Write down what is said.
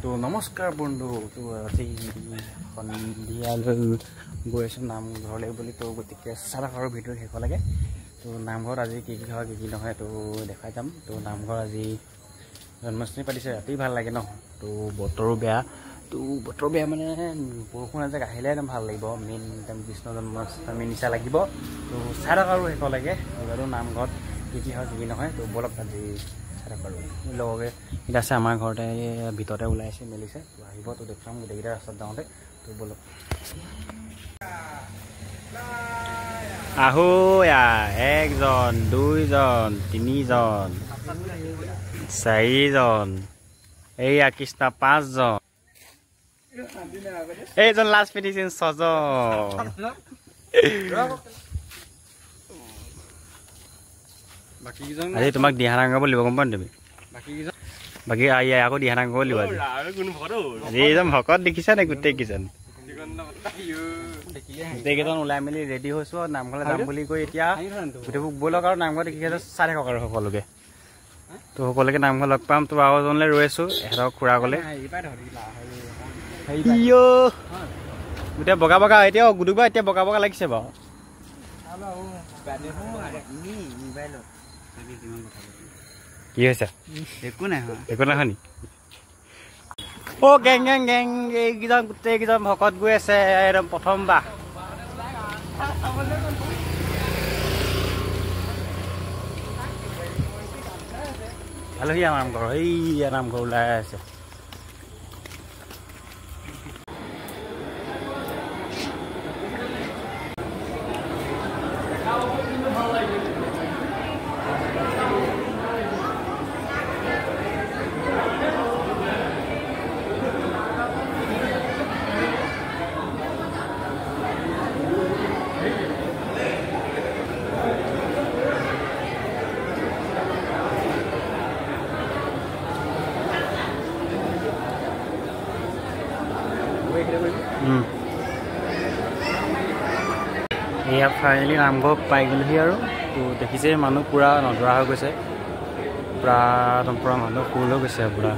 তো নমস্কাৰ বন্ধু তো আজি সন্ধিয়ালৈ গৈ আছোঁ নামঘৰলৈ বুলি তো গতিকে চাৰা আৰু ভিডিঅ' শেষ লাগে তো নামঘৰত আজি কি কি হয় কি কি নহয় তো দেখাই যাম তো নামঘৰ আজি জন্মাষ্টমী পাতিছে ৰাতি ভাল লাগে ন তো বতৰো বেয়া তো বতৰ বেয়া মানে বৰষুণ এজাক আহিলে একদম ভাল লাগিব মেইন একদম কৃষ্ণ জন্মাষ্টমী নিচা লাগিব তো চাৰা আৰু শেষ লাগে আৰু নামঘৰত কি কি হয় কি কি নহয় তো বলক আজি লগে এটা আছে আমাৰ ঘৰতে ভিতৰতে ওলাইছে মেলিছে তো আহিব তো দেখুৱাম গোটেইকেইটা ৰাস্তাত যাওঁতে তো বলক আহো একজন দুইজন তিনিজন চাৰিজন এইয়া কৃষ্ণ পাঁচজন এইজন লাষ্ট ফিনিচিং ছজন আজি তোমাক দিহানাং গাব লাগিব গম পোৱা তুমি বাকী আকৌ দিহানাং গাব লাগিব আজি এইজন ভকত দেখিছা নে গোটেইকেইজন গোটেইকেইজন ওলাই মেলি ৰেডি হৈছোঁ আৰু নামঘৰলৈ যাম বুলি কৈ এতিয়া গোটেইবোৰ ব'লক আৰু নামঘৰত দেখি চাই থাকক আৰু সকলোকে তো সকলোকে নামঘৰ লগ পাম তো আৰু এজনলৈ ৰৈ আছোঁ এহেঁতক খুৰা গ'লে গোটেই বগা বগা এতিয়াও গুদুবা এতিয়া বগা বগা লাগিছে বাৰু কি হৈছে একো নাই নি অ' গেং গেং গেং এইকেইজন গোটেইকেইজন ভকত গৈ আছে একদম প্ৰথমবাৰ আলহী আমাৰ নামঘৰ এই নামঘৰ ওলাই আছে এয়া ফাইনেলি নামঘৰ পাই গ'লোহি আৰু তো দেখিছে মানুহ পূৰা নধৰা হৈ গৈছে পূৰা একদম পূৰা মানুহ ফুল হৈ গৈছে পূৰা